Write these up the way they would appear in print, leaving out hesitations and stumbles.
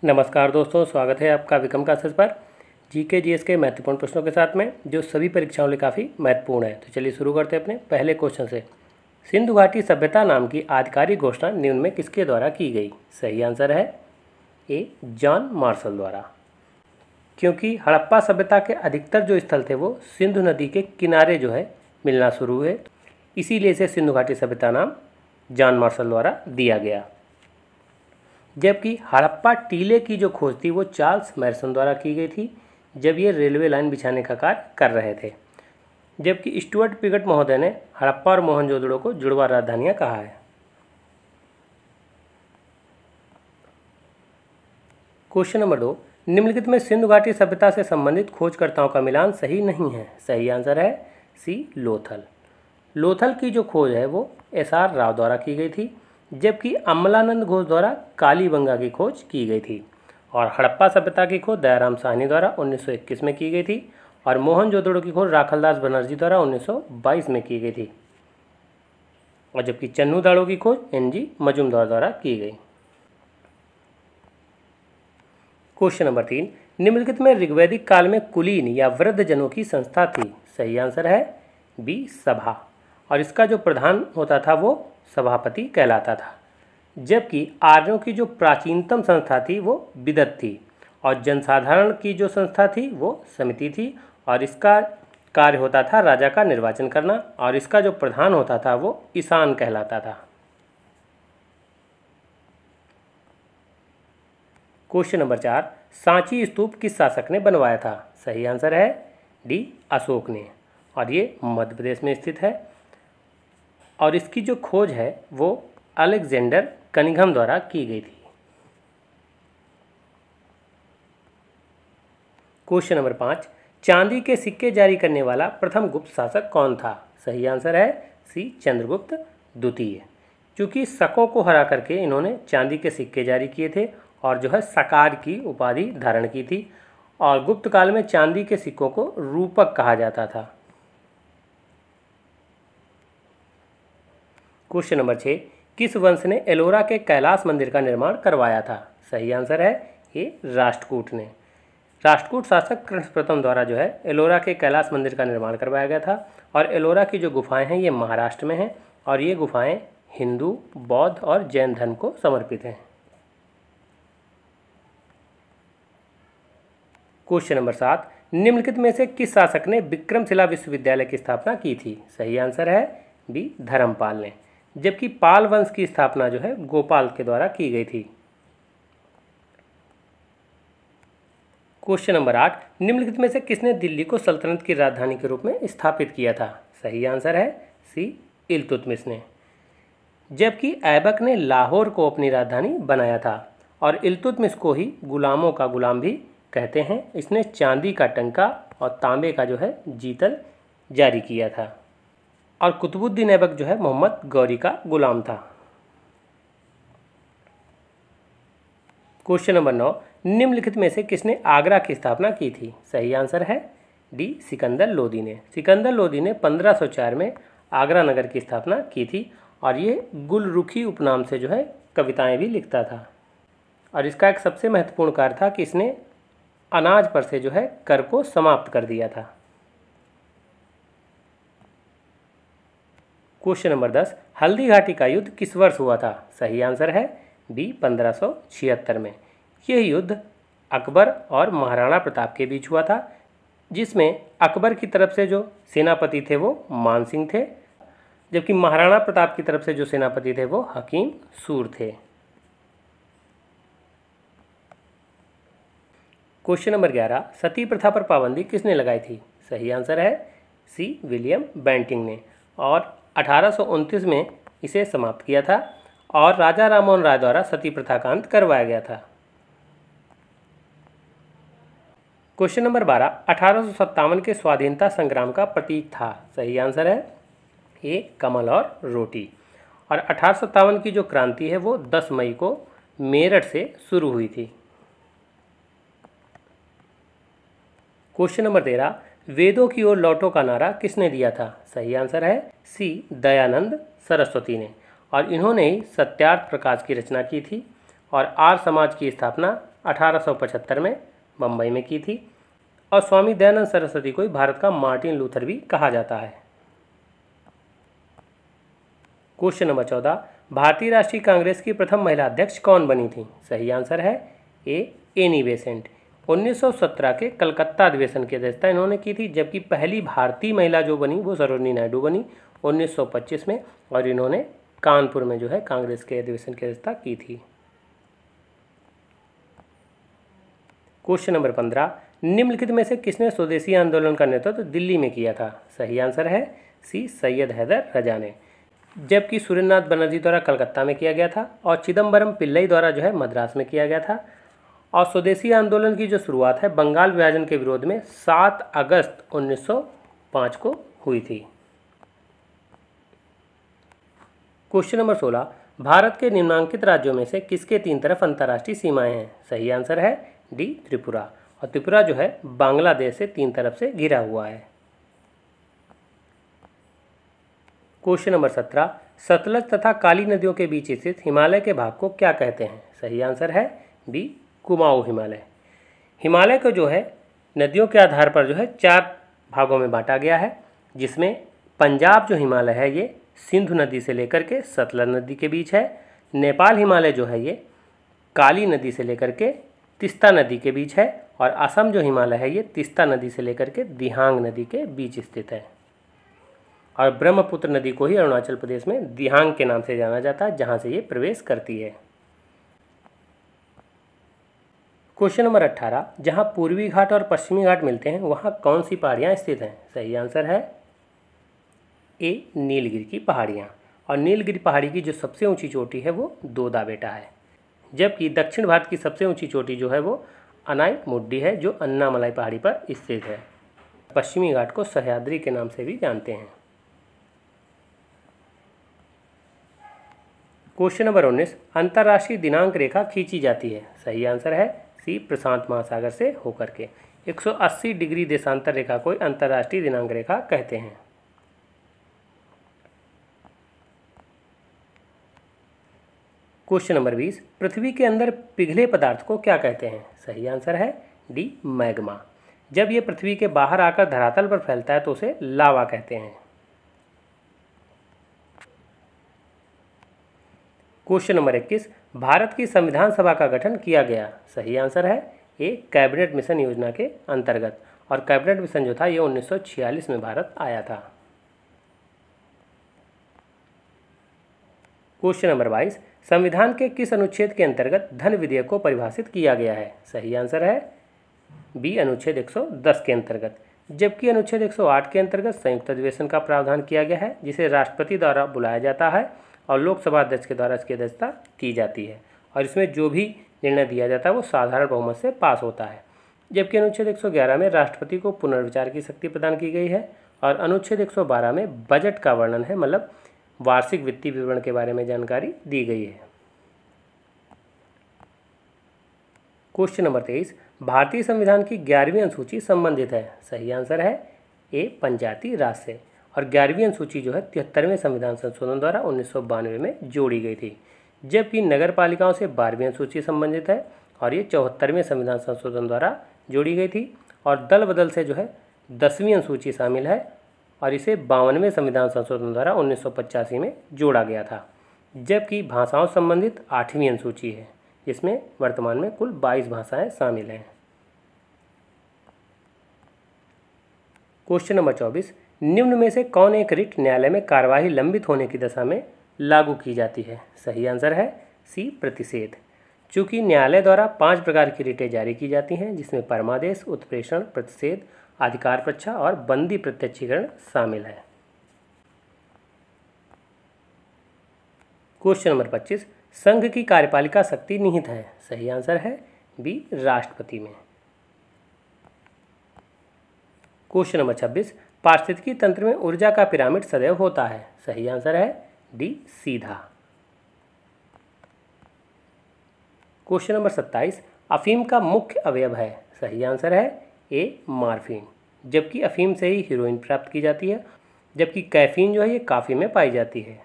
नमस्कार दोस्तों, स्वागत है आपका विक्रम क्लासेस पर जीके जीएस के महत्वपूर्ण प्रश्नों के साथ में, जो सभी परीक्षाओं के लिए काफ़ी महत्वपूर्ण है। तो चलिए शुरू करते हैं अपने पहले क्वेश्चन से। सिंधु घाटी सभ्यता नाम की आधिकारिक घोषणा निम्न में किसके द्वारा की गई? सही आंसर है ए, जॉन मार्शल द्वारा। क्योंकि हड़प्पा सभ्यता के अधिकतर जो स्थल थे वो सिंधु नदी के किनारे जो है मिलना शुरू हुए, इसीलिए इसे सिंधु घाटी सभ्यता नाम जॉन मार्शल द्वारा दिया गया। जबकि हड़प्पा टीले की जो खोज थी वो चार्ल्स मैरसन द्वारा की गई थी, जब ये रेलवे लाइन बिछाने का कार्य कर रहे थे। जबकि स्टुअर्ट पिगट महोदय ने हड़प्पा और मोहनजोदड़ो को जुड़वा राजधानियां कहा है। क्वेश्चन नंबर 2, निम्नलिखित में सिंधु घाटी सभ्यता से संबंधित खोजकर्ताओं का मिलान सही नहीं है। सही आंसर है सी, लोथल। लोथल की जो खोज है वो एस.आर. राव द्वारा की गई थी, जबकि अमलानंद घोष द्वारा कालीबंगा की खोज की गई थी। और हड़प्पा सभ्यता की खोज दयाराम साहनी द्वारा 1921 में की गई थी, और मोहनजोदड़ो की खोज राखलदास बनर्जी द्वारा 1922 में की गई थी। और जबकि चन्नू दाड़ो की खोज एन.जी. मजुमदार द्वारा की गई। क्वेश्चन नंबर 3, निम्नलिखित में ऋग्वैदिक काल में कुलीन या वृद्ध जनों की संस्था थी। सही आंसर है बी, सभा। और इसका जो प्रधान होता था वो सभापति कहलाता था। जबकि आर्यों की जो प्राचीनतम संस्था थी वो बिदत थी, और जनसाधारण की जो संस्था थी वो समिति थी, और इसका कार्य होता था राजा का निर्वाचन करना, और इसका जो प्रधान होता था वो ईशान कहलाता था। क्वेश्चन नंबर 4, सांची स्तूप किस शासक ने बनवाया था? सही आंसर है डी, अशोक ने, और ये मध्य प्रदेश में स्थित है। और इसकी जो खोज है वो अलेक्जेंडर कनिंघम द्वारा की गई थी। क्वेश्चन नंबर 5, चांदी के सिक्के जारी करने वाला प्रथम गुप्त शासक कौन था? सही आंसर है सी, चंद्रगुप्त द्वितीय। क्योंकि शकों को हरा करके इन्होंने चांदी के सिक्के जारी किए थे, और जो है सकार की उपाधि धारण की थी। और गुप्त काल में चांदी के सिक्कों को रूपक कहा जाता था। क्वेश्चन नंबर 6, किस वंश ने एलोरा के कैलाश मंदिर का निर्माण करवाया था? सही आंसर है ए, राष्ट्रकूट ने। राष्ट्रकूट शासक कृष्ण प्रथम द्वारा जो है एलोरा के कैलाश मंदिर का निर्माण करवाया गया था। और एलोरा की जो गुफाएं हैं ये महाराष्ट्र में हैं, और ये गुफाएं हिंदू, बौद्ध और जैन धर्म को समर्पित हैं। क्वेश्चन नंबर 7, निम्नलिखित में से किस शासक ने विक्रमशिला विश्वविद्यालय की स्थापना की थी? सही आंसर है बी, धर्मपाल ने। जबकि पाल वंश की स्थापना जो है गोपाल के द्वारा की गई थी। क्वेश्चन नंबर 8, निम्नलिखित में से किसने दिल्ली को सल्तनत की राजधानी के रूप में स्थापित किया था? सही आंसर है सी, इल्तुतमिश ने। जबकि ऐबक ने लाहौर को अपनी राजधानी बनाया था, और इल्तुतमिश को ही गुलामों का गुलाम भी कहते हैं। इसने चांदी का टंका और तांबे का जो है जीतल जारी किया था, और कुतुबुद्दीन ऐबक जो है मोहम्मद गौरी का गुलाम था। क्वेश्चन नंबर 9, निम्नलिखित में से किसने आगरा की स्थापना की थी? सही आंसर है डी, सिकंदर लोदी ने। सिकंदर लोदी ने 1504 में आगरा नगर की स्थापना की थी, और ये गुलरुखी उपनाम से जो है कविताएं भी लिखता था। और इसका एक सबसे महत्वपूर्ण कार्य था कि इसने अनाज पर से जो है कर को समाप्त कर दिया था। क्वेश्चन नंबर 10, हल्दी घाटी का युद्ध किस वर्ष हुआ था? सही आंसर है बी, 1576 में। यह युद्ध अकबर और महाराणा प्रताप के बीच हुआ था, जिसमें अकबर की तरफ से जो सेनापति थे वो मान सिंह थे, जबकि महाराणा प्रताप की तरफ से जो सेनापति थे वो हकीम सूर थे। क्वेश्चन नंबर 11, सती प्रथा पर पाबंदी किसने लगाई थी? सही आंसर है सी, विलियम बेंटिंग ने, और 1829 में इसे समाप्त किया था, और राजा राममोहन राय द्वारा सती प्रथा का अंत करवाया गया था। क्वेश्चन नंबर 12, 1857 के स्वाधीनता संग्राम का प्रतीक था? सही आंसर है ए, कमल और रोटी। और 1857 की जो क्रांति है वो 10 मई को मेरठ से शुरू हुई थी। क्वेश्चन नंबर 13, वेदों की ओर लौटो का नारा किसने दिया था? सही आंसर है सी, दयानंद सरस्वती ने, और इन्होंने ही सत्यार्थ प्रकाश की रचना की थी और आर्य समाज की स्थापना 1875 में बम्बई में की थी। और स्वामी दयानंद सरस्वती को भारत का मार्टिन लूथर भी कहा जाता है। क्वेश्चन नंबर 14, भारतीय राष्ट्रीय कांग्रेस की प्रथम महिला अध्यक्ष कौन बनी थी? सही आंसर है एनी बेसेंट। 1917 के कलकत्ता अधिवेशन की अध्यक्षता इन्होंने की थी, जबकि पहली भारतीय महिला जो बनी वो सरोजिनी नायडू बनी 1925 में, और इन्होंने कानपुर में कांग्रेस के अधिवेशन की अध्यक्षता की थी। क्वेश्चन नंबर 15, निम्नलिखित में से किसने स्वदेशी आंदोलन का नेतृत्व दिल्ली में किया था? सही आंसर है सी, सैयद हैदर रजा ने, जबकि सुरेंद्रनाथ बनर्जी द्वारा कलकत्ता में किया गया था और चिदम्बरम पिल्लई द्वारा मद्रास में किया गया था। और स्वदेशी आंदोलन की जो शुरुआत है बंगाल विभाजन के विरोध में 7 अगस्त 1905 को हुई थी। क्वेश्चन नंबर 16, भारत के निम्नांकित राज्यों में से किसके 3 तरफ अंतर्राष्ट्रीय सीमाएं हैं? सही आंसर है डी, त्रिपुरा। और त्रिपुरा बांग्लादेश से 3 तरफ से घिरा हुआ है। क्वेश्चन नंबर 17, सतलज तथा काली नदियों के बीच स्थित हिमालय के भाग को क्या कहते हैं? सही आंसर है बी, कुमाऊं हिमालय। हिमालय को नदियों के आधार पर 4 भागों में बांटा गया है, जिसमें पंजाब जो हिमालय है ये सिंधु नदी से लेकर के सतलज नदी के बीच है। नेपाल हिमालय ये काली नदी से लेकर के तीस्ता नदी के बीच है। और असम जो हिमालय है ये तीस्ता नदी से लेकर के दिहांग नदी के बीच स्थित है। और ब्रह्मपुत्र नदी को ही अरुणाचल प्रदेश में दिहांग के नाम से जाना जाता है, जहाँ से ये प्रवेश करती है। क्वेश्चन नंबर 18, जहाँ पूर्वी घाट और पश्चिमी घाट मिलते हैं वहाँ कौन सी पहाड़ियाँ स्थित हैं? सही आंसर है ए, नीलगिरी की पहाड़ियाँ। और नीलगिरी पहाड़ी की जो सबसे ऊंची चोटी है वो दोदा बेटा है, जबकि दक्षिण भारत की सबसे ऊंची चोटी वो अनाई मुड्डी है, जो अन्नामलाई पहाड़ी पर स्थित है। पश्चिमी घाट को सह्याद्री के नाम से भी जानते हैं। क्वेश्चन नंबर 19, अंतर्राष्ट्रीय दिनांक रेखा खींची जाती है? सही आंसर है सी, प्रशांत महासागर से होकर के। 180 डिग्री देशांतर रेखा को अंतर्राष्ट्रीय दिनांक रेखा कहते हैं। क्वेश्चन नंबर 20, पृथ्वी के अंदर पिघले पदार्थ को क्या कहते हैं? सही आंसर है डी, मैग्मा। जब ये पृथ्वी के बाहर आकर धरातल पर फैलता है तो उसे लावा कहते हैं। क्वेश्चन नंबर 21, भारत की संविधान सभा का गठन किया गया? सही आंसर है ए, कैबिनेट मिशन योजना के अंतर्गत। और कैबिनेट मिशन जो था ये 1946 में भारत आया था। क्वेश्चन नंबर 22, संविधान के किस अनुच्छेद के अंतर्गत धन विधेयक को परिभाषित किया गया है? सही आंसर है बी, अनुच्छेद 110 के अंतर्गत। जबकि अनुच्छेद 108 के अंतर्गत संयुक्त अधिवेशन का प्रावधान किया गया है, जिसे राष्ट्रपति द्वारा बुलाया जाता है और लोकसभा अध्यक्ष के द्वारा इसकी अध्यक्षता की जाती है। और इसमें जो भी निर्णय दिया जाता है वो साधारण बहुमत से पास होता है। जबकि अनुच्छेद 111 में राष्ट्रपति को पुनर्विचार की शक्ति प्रदान की गई है। और अनुच्छेद 112 में बजट का वर्णन है, मतलब वार्षिक वित्तीय विवरण के बारे में जानकारी दी गई है। क्वेश्चन नंबर 23, भारतीय संविधान की 11वीं अनुसूची संबंधित है? सही आंसर है ए, पंचायती राज से। और 11वीं अनुसूची 73वें संविधान संशोधन द्वारा 1992 में जोड़ी गई थी। जबकि नगर पालिकाओं से 12वीं अनुसूची संबंधित है और ये 74वें संविधान संशोधन द्वारा जोड़ी गई थी। और दल बदल से 10वीं अनुसूची शामिल है और इसे 52वें संविधान संशोधन द्वारा 1985 में जोड़ा गया था। जबकि भाषाओं संबंधित 8वीं अनुसूची है, जिसमें वर्तमान में कुल 22 भाषाएं शामिल हैं। क्वेश्चन नंबर 24, निम्न में से कौन एक रिट न्यायालय में कार्यवाही लंबित होने की दशा में लागू की जाती है? सही आंसर है सी, प्रतिषेध। चूँकि न्यायालय द्वारा 5 प्रकार की रिटें जारी की जाती हैं, जिसमें परमादेश, उत्प्रेषण, प्रतिषेध, अधिकार परीक्षा और बंदी प्रत्यक्षीकरण शामिल है। क्वेश्चन नंबर 25, संघ की कार्यपालिका शक्ति निहित है? सही आंसर है बी, राष्ट्रपति में। क्वेश्चन नंबर 26, पारिस्थितिकी तंत्र में ऊर्जा का पिरामिड सदैव होता है? सही आंसर है डी, सीधा। क्वेश्चन नंबर 27, अफीम का मुख्य अवयव है? सही आंसर है ए, मॉर्फिन। जबकि अफीम से ही हीरोइन प्राप्त की जाती है, जबकि कैफीन ये कॉफ़ी में पाई जाती है।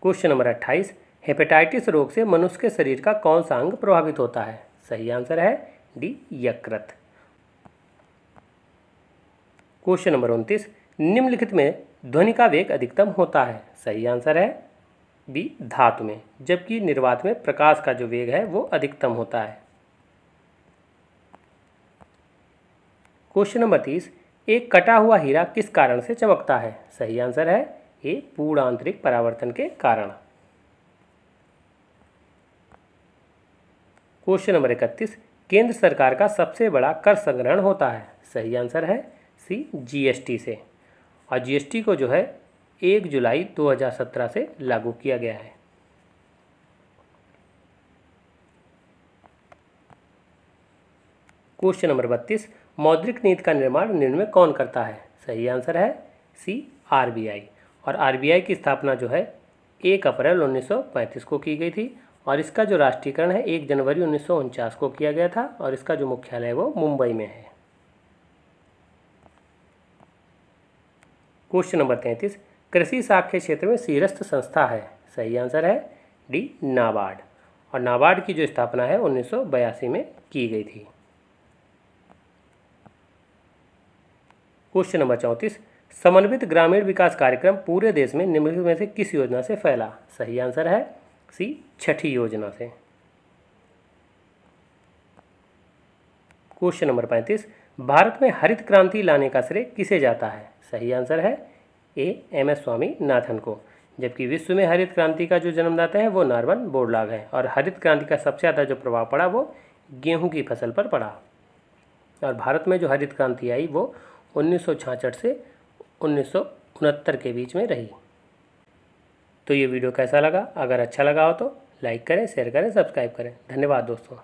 क्वेश्चन नंबर 28, हेपेटाइटिस रोग से मनुष्य के शरीर का कौन सा अंग प्रभावित होता है? सही आंसर है डी, यकृत। क्वेश्चन नंबर 29, निम्नलिखित में ध्वनि का वेग अधिकतम होता है? सही आंसर है बी, धातु में, जबकि निर्वात में प्रकाश का जो वेग है वो अधिकतम होता है। क्वेश्चन नंबर 30, एक कटा हुआ हीरा किस कारण से चमकता है? सही आंसर है ए, पूर्ण आंतरिक परावर्तन के कारण। क्वेश्चन नंबर 31, केंद्र सरकार का सबसे बड़ा कर संग्रहण होता है? सही आंसर है सी, जीएसटी से। और जीएसटी को जो है 1 जुलाई 2017 से लागू किया गया है। क्वेश्चन नंबर 32, मौद्रिक नीति का निर्माण निम्न में कौन करता है? सही आंसर है सी, आरबीआई। और आरबीआई की स्थापना जो है 1 अप्रैल 1935 को की गई थी और इसका जो राष्ट्रीयकरण है 1 जनवरी 1949 को किया गया था और इसका जो मुख्यालय वो मुंबई में है। क्वेश्चन नंबर 33, कृषि साख्य क्षेत्र में शीर्षस्थ संस्था है? सही आंसर है डी, नाबार्ड। और नाबार्ड की जो स्थापना है 1982 में की गई थी। क्वेश्चन नंबर 34, समन्वित ग्रामीण विकास कार्यक्रम पूरे देश में निम्नलिखित में से किस योजना से फैला? सही आंसर है सी, छठी योजना से। क्वेश्चन नंबर 35, भारत में हरित क्रांति लाने का श्रेय किसे जाता है? सही आंसर है ए, एम.एस. स्वामीनाथन को, जबकि विश्व में हरित क्रांति का जो जन्मदाता है वो नॉर्मन बोरलॉग है। और हरित क्रांति का सबसे ज़्यादा जो प्रभाव पड़ा वो गेहूं की फसल पर पड़ा। और भारत में जो हरित क्रांति आई वो 1966 से 1969 के बीच में रही। तो ये वीडियो कैसा लगा? अगर अच्छा लगा हो तो लाइक करें, शेयर करें, सब्सक्राइब करें। धन्यवाद दोस्तों।